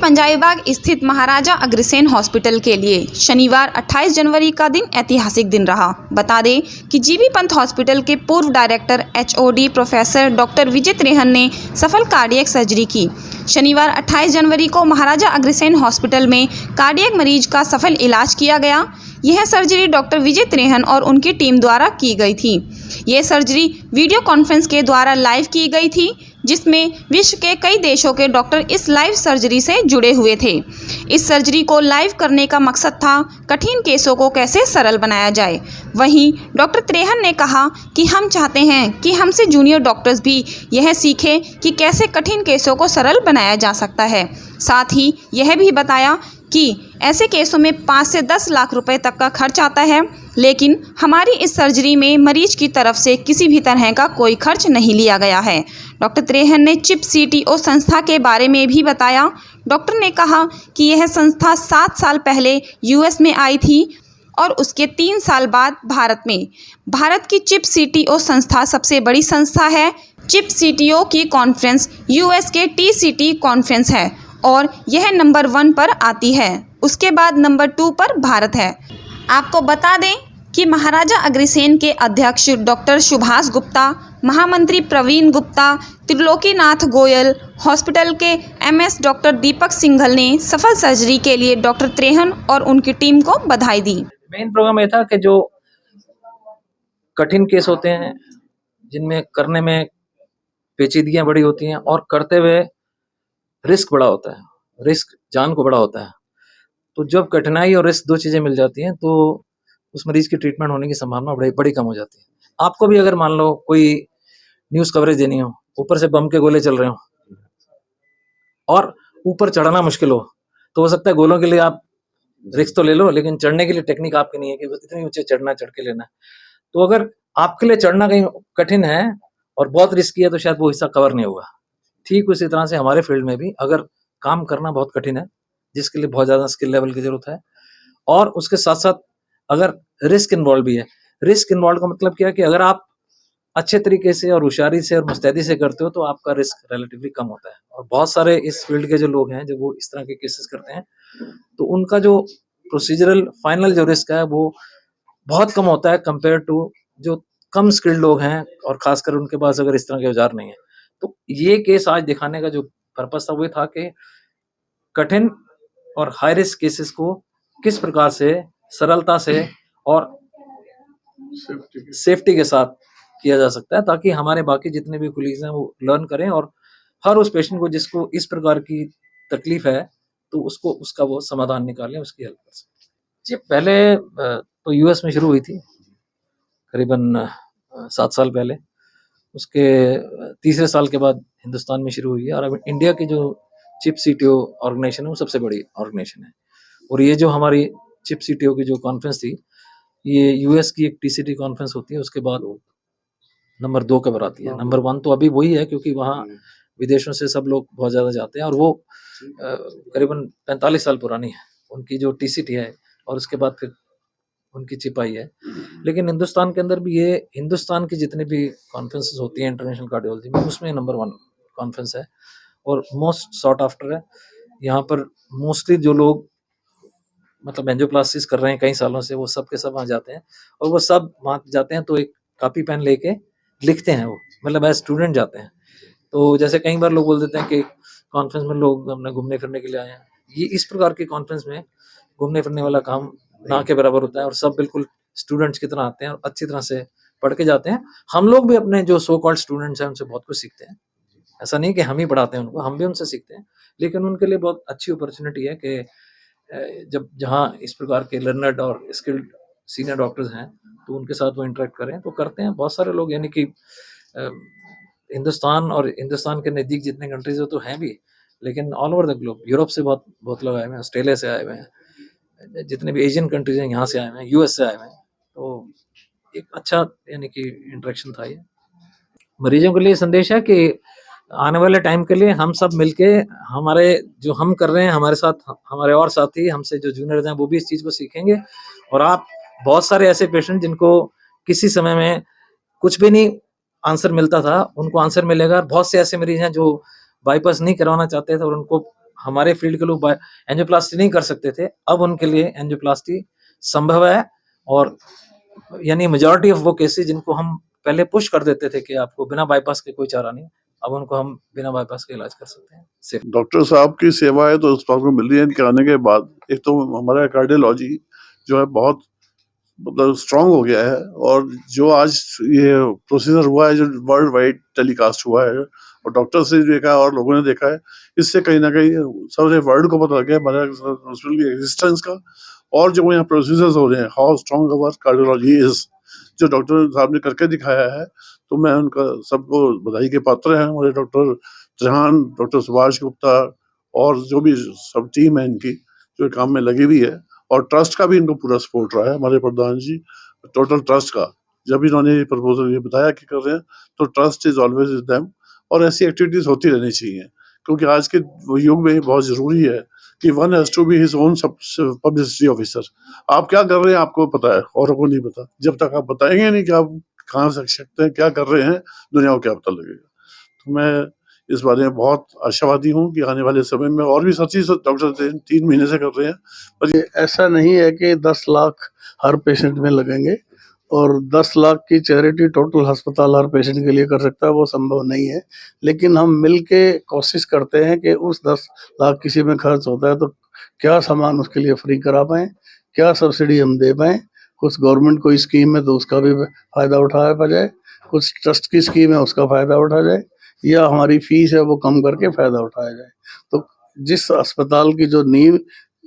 पंजाबीबाग स्थित महाराजा अग्रसेन हॉस्पिटल के लिए शनिवार 28 जनवरी का दिन ऐतिहासिक दिन रहा। बता दें कि जीबी पंत हॉस्पिटल के पूर्व डायरेक्टर एचओडी प्रोफेसर डॉक्टर विजय त्रेहन ने सफल कार्डियक सर्जरी की। शनिवार 28 जनवरी को महाराजा अग्रसेन हॉस्पिटल में कार्डियक मरीज का सफल इलाज किया गया। यह सर्जरी डॉक्टर विजय त्रेहन और उनकी टीम द्वारा की गई थी। यह सर्जरी वीडियो कॉन्फ्रेंस के द्वारा लाइव की गई थी, जिसमें विश्व के कई देशों के डॉक्टर इस लाइव सर्जरी से जुड़े हुए थे। इस सर्जरी को लाइव करने का मकसद था कठिन केसों को कैसे सरल बनाया जाए। वहीं डॉक्टर त्रेहन ने कहा कि हम चाहते हैं कि हमसे जूनियर डॉक्टर्स भी यह सीखें कि कैसे कठिन केसों को सरल बनाया जा सकता है। साथ ही यह भी बताया कि ऐसे केसों में 5 से 10 लाख रुपए तक का खर्च आता है, लेकिन हमारी इस सर्जरी में मरीज की तरफ से किसी भी तरह का कोई खर्च नहीं लिया गया है। डॉक्टर त्रेहन ने चिप सीटीओ संस्था के बारे में भी बताया। डॉक्टर ने कहा कि यह संस्था 7 साल पहले यूएस में आई थी और उसके 3 साल बाद भारत में। भारत की चिप सीटीओ संस्था सबसे बड़ी संस्था है। चिप सीटीओ की कॉन्फ्रेंस यूएस के टीसीटी कॉन्फ्रेंस है और यह नंबर 1 पर आती है। उसके बाद नंबर 2 पर भारत है। आपको बता दें कि महाराजा अग्रसेन के अध्यक्ष डॉक्टर सुभाष गुप्ता, महामंत्री प्रवीण गुप्ता, त्रिलोकीनाथ गोयल, हॉस्पिटल के एमएस डॉक्टर दीपक सिंघल ने सफल सर्जरी के लिए डॉक्टर त्रेहन और उनकी टीम को बधाई दी। मेन प्रोग्राम ये था कि जो कठिन केस होते हैं, जिनमें करने में पेचीदगियां बड़ी होती हैं और करते हुए रिस्क बड़ा होता है, रिस्क जान को बड़ा होता है, तो जब कठिनाई और रिस्क 2 चीजें मिल जाती हैं तो उस मरीज की ट्रीटमेंट होने की संभावना बड़ी कम हो जाती है। आपको भी अगर मान लो कोई न्यूज कवरेज देनी हो, ऊपर से बम के गोले चल रहे हो और ऊपर चढ़ना मुश्किल हो, तो हो सकता है गोलों के लिए आप रिस्क तो ले लो, लेकिन चढ़ने के लिए टेक्निक आपकी नहीं है कि इतनी ऊंचे चढ़ के लेना। तो अगर आपके लिए चढ़ना कहीं कठिन है और बहुत रिस्की है तो शायद वो हिस्सा कवर नहीं होगा। ठीक उसी तरह से हमारे फील्ड में भी अगर काम करना बहुत कठिन है, जिसके लिए बहुत ज्यादा स्किल लेवल की जरूरत है, और उसके साथ साथ अगर रिस्क इन्वॉल्व भी है। रिस्क इन्वॉल्व का मतलब क्या है कि अगर आप अच्छे तरीके से और होशियारी से और मुस्तैदी से करते हो तो आपका रिस्क रिलेटिवली कम होता है। और बहुत सारे इस फील्ड के जो लोग हैं, जब वो इस तरह के केसेस करते हैं तो उनका जो प्रोसीजरल फाइनल जो रिस्क है वो बहुत कम होता है कंपेयर टू जो कम स्किल्ड लोग हैं, और खासकर उनके पास अगर इस तरह के औजार नहीं है। तो ये केस आज दिखाने का जो पर्पस था वो था कि कठिन और हाई रिस्क केसेस को किस प्रकार से सरलता से और सेफ्टी के साथ किया जा सकता है, ताकि हमारे बाकी जितने भी कोलीग्स हैं वो लर्न करें और हर उस पेशेंट को जिसको इस प्रकार की तकलीफ है तो उसको उसका वो समाधान निकालें, उसकी हेल्प कर सकें। जी, पहले तो यूएस में शुरू हुई थी करीबन 7 साल पहले। उसके तीसरे साल के बाद हिंदुस्तान में शुरू हुई है और अब इंडिया की जो चिप सीटीओ ऑर्गेनाइजेशन है वो सबसे बड़ी ऑर्गेनाइजेशन है। और ये जो हमारी चिप सीटीओ की जो कॉन्फ्रेंस थी, ये यूएस की एक टीसीटी कॉन्फ्रेंस होती है, उसके बाद नंबर 2 पर आती है। नंबर 1 तो अभी वही है, क्योंकि वहाँ विदेशों से सब लोग बहुत ज्यादा जाते हैं और वो करीबन 45 साल पुरानी है उनकी जो टीसीटी है, और उसके बाद फिर उनकी चिप आई है। लेकिन हिंदुस्तान के अंदर भी ये हिंदुस्तान की जितनी भी कॉन्फ्रेंसेस होती हैं इंटरनेशनल कार्डियोलॉजी में, उसमें नंबर 1 कॉन्फ्रेंस है और मोस्ट सॉट आफ्टर है। यहाँ पर मोस्टली जो लोग मतलब एंजियोप्लास्टिस कर रहे हैं कई सालों से, वो सब के सब वहाँ जाते हैं और वो सब वहाँ जाते हैं तो एक कॉपी पेन लेके लिखते हैं, वो मतलब एज स्टूडेंट जाते हैं। तो जैसे कई बार लोग बोल देते हैं कि कॉन्फ्रेंस में लोग अपने घूमने फिरने के लिए आए हैं, ये इस प्रकार की कॉन्फ्रेंस में घूमने फिरने वाला काम ना के बराबर होता है और सब बिल्कुल स्टूडेंट्स की तरह आते हैं और अच्छी तरह से पढ़ के जाते हैं। हम लोग भी अपने जो सो कॉल्ड स्टूडेंट्स हैं उनसे बहुत कुछ सीखते हैं। ऐसा नहीं कि हम ही पढ़ाते हैं उनको, हम भी उनसे सीखते हैं, लेकिन उनके लिए बहुत अच्छी अपॉर्चुनिटी है कि जब जहाँ इस प्रकार के लर्नर्ड और स्किल्ड सीनियर डॉक्टर्स हैं तो उनके साथ वो इंटरेक्ट करें, तो करते हैं बहुत सारे लोग। यानी कि हिंदुस्तान और हिंदुस्तान के नज़दीक जितने कंट्रीज हो तो हैं भी, लेकिन all over the globe, Europe से बहुत लोग आए हुए हैं, ऑस्ट्रेलिया से आए हुए हैं, जितने भी एशियन कंट्रीज हैं यहाँ से आए हुए हैं, यूएस से आए हुए हैं। तो एक अच्छा यानी कि इंटरेक्शन था ये। मरीजों के लिए संदेश है कि आने वाले टाइम के लिए हम सब मिलके, हमारे जो हम कर रहे हैं, हमारे साथ हमारे और साथी हमसे जो जूनियर्स हैं वो भी इस चीज़ को सीखेंगे। और आप बहुत सारे ऐसे पेशेंट जिनको किसी समय में कुछ भी नहीं आंसर मिलता था, उनको आंसर मिलेगा। बहुत से ऐसे मरीज हैं जो बाईपास नहीं करवाना चाहते थे और उनको हमारे फील्ड के लोग एंजियोप्लास्टी नहीं कर सकते थे, अब उनके लिए एंजियोप्लास्टी संभव है। और यानी मेजॉरिटी ऑफ वो केसेस जिनको हम पहले पुश कर देते थे कि आपको बिना बाईपास के कोई चारा नहीं, अब उनको हम बिना बाईपास के इलाज कर सकते हैं सिर्फ। डॉक्टर साहब की सेवाएं तो उस बात को मिल रही है इनके आने के बाद। एक तो हमारा कार्डियोलॉजी जो है बहुत मतलब स्ट्रांग हो गया है, और जो आज ये प्रोसीजर हुआ है जो वर्ल्ड वाइड टेलीकास्ट हुआ है और डॉक्टर से देखा है और लोगों ने देखा है, इससे कहीं ना कहीं सारे वर्ल्ड को पता लग गया हमारे हॉस्पिटल की एग्जिस्टेंस का, और जो यहाँ प्रोसीजर्स हो रहे हैं, how strong our cardiology is, जो डॉक्टर साहब ने करके दिखाया है। तो मैं उनका सबको बधाई के पात्र हैं। हमारे डॉक्टर त्रेहान, डॉक्टर सुभाष गुप्ता और जो भी सब टीम है इनकी जो काम में लगी हुई है, और ट्रस्ट का भी इनको पूरा सपोर्ट रहा है। हमारे प्रधान जी टोटल ट्रस्ट का, जब इन्होंने ये प्रपोजल ये बताया कि कर रहे हैं, तो trust is always is them, और ऐसी एक्टिविटीज होती रहनी चाहिए, क्योंकि आज के युग में बहुत जरूरी है कि one has to be his own publicity officer. आप क्या कर रहे हैं आपको पता है, औरों को नहीं पता। जब तक आप बताएंगे नहीं कि आप कहाँ से सकते हैं, क्या कर रहे हैं, दुनिया को क्या पता लगेगा। तो मैं इस बारे में बहुत आशावादी हूँ कि आने वाले समय में और भी सच्ची डॉक्टर 3 महीने से कर रहे हैं। पर ये ऐसा नहीं है कि 10 लाख हर पेशेंट में लगेंगे, और 10 लाख की चैरिटी टोटल अस्पताल हर पेशेंट के लिए कर सकता है, वो संभव नहीं है। लेकिन हम मिल के कोशिश करते हैं कि उस 10 लाख किसी में खर्च होता है तो क्या सामान उसके लिए फ्री करा पाएँ, क्या सब्सिडी हम दे पाएँ। कुछ गवर्नमेंट कोई स्कीम है तो उसका भी फ़ायदा उठाया जाए, कुछ ट्रस्ट की स्कीम है उसका फ़ायदा उठाया जाए, या हमारी फीस है वो कम करके फ़ायदा उठाया जाए। तो जिस अस्पताल की जो नींव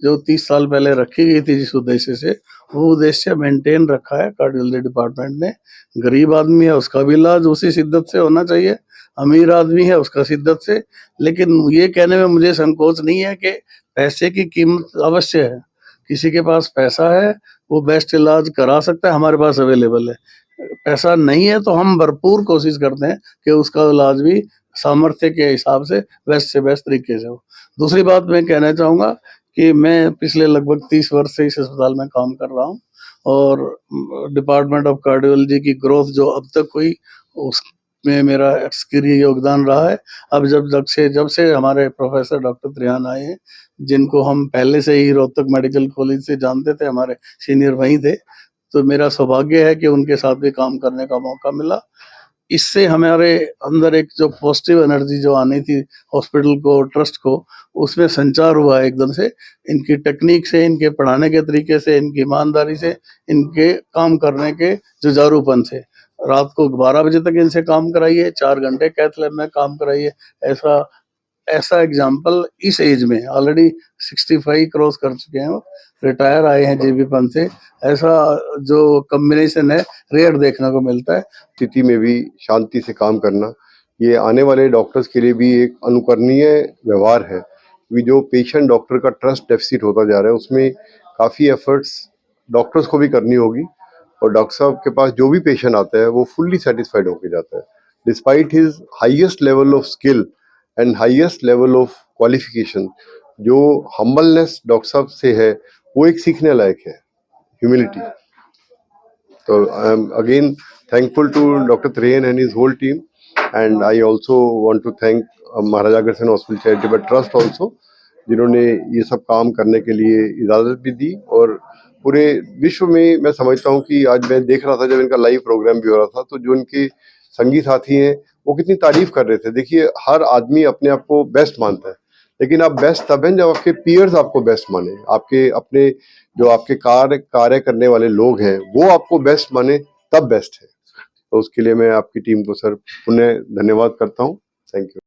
जो 30 साल पहले रखी गई थी जिस उद्देश्य से, वो उद्देश्य मेंटेन रखा है कार्डियोलॉजी डिपार्टमेंट ने। गरीब आदमी है उसका भी इलाज उसी शिद्दत से होना चाहिए, अमीर आदमी है उसका शिद्दत से। लेकिन ये कहने में मुझे संकोच नहीं है कि पैसे की कीमत अवश्य है। किसी के पास पैसा है वो बेस्ट इलाज करा सकता है, हमारे पास अवेलेबल है। पैसा नहीं है तो हम भरपूर कोशिश करते हैं कि उसका इलाज भी सामर्थ्य के हिसाब से बेस्ट तरीके से हो। दूसरी बात मैं कहना चाहूँगा कि मैं पिछले लगभग 30 वर्ष से इस अस्पताल में काम कर रहा हूँ, और डिपार्टमेंट ऑफ कार्डियोलॉजी की ग्रोथ जो अब तक हुई उसमें मेरा सक्रिय योगदान रहा है। अब जब से हमारे प्रोफेसर डॉक्टर त्रेहान आए हैं, जिनको हम पहले से ही रोहतक मेडिकल कॉलेज से जानते थे, हमारे सीनियर वहीं थे, तो मेरा सौभाग्य है कि उनके साथ भी काम करने का मौका मिला। इससे हमारे अंदर एक जो पॉजिटिव एनर्जी जो आनी थी हॉस्पिटल को, ट्रस्ट को, उसमें संचार हुआ एकदम से। इनकी टेक्निक से, इनके पढ़ाने के तरीके से, इनकी ईमानदारी से, इनके काम करने के जुझारूपन से। रात को 12 बजे तक इनसे काम कराइए, 4 घंटे कैथ लैब में काम कराइए। ऐसा एग्जाम्पल इस एज में ऑलरेडी 65 क्रॉस कर चुके हैं, रिटायर आए हैं जेबी पंत से। ऐसा जो कॉम्बिनेशन है रेयर देखने को मिलता है। स्थिति में भी शांति से काम करना, ये आने वाले डॉक्टर्स के लिए भी एक अनुकरणीय व्यवहार है। कि जो पेशेंट डॉक्टर का ट्रस्ट डेफिसिट होता जा रहा है, उसमें काफ़ी एफर्ट्स डॉक्टर्स को भी करनी होगी, और डॉक्टर साहब के पास जो भी पेशेंट आता है वो फुल्ली सेटिस्फाइड होकर जाता है, despite his highest level of skill and highest level of qualification. जो हम्बलनेस डॉक्टर साहब से है वो एक सीखने लायक है, humility. So I am again thankful to Dr. Trehan and his whole team, and I also want to thank Maharaja Agrawal Hospital Charitable Trust also, जिन्होंने ये सब काम करने के लिए इजाज़त भी दी। और पूरे विश्व में मैं समझता हूँ कि आज मैं देख रहा था जब इनका लाइव प्रोग्राम भी हो रहा था, तो जो इनके संगी साथी हैं वो कितनी तारीफ कर रहे थे। देखिए, हर आदमी अपने आप को बेस्ट मानता है, लेकिन आप बेस्ट तब हैं जब आपके पीयर्स आपको बेस्ट माने, आपके अपने जो आपके कार्य करने वाले लोग हैं वो आपको बेस्ट माने, तब बेस्ट है। तो उसके लिए मैं आपकी टीम को सर पुनः धन्यवाद करता हूँ। Thank you.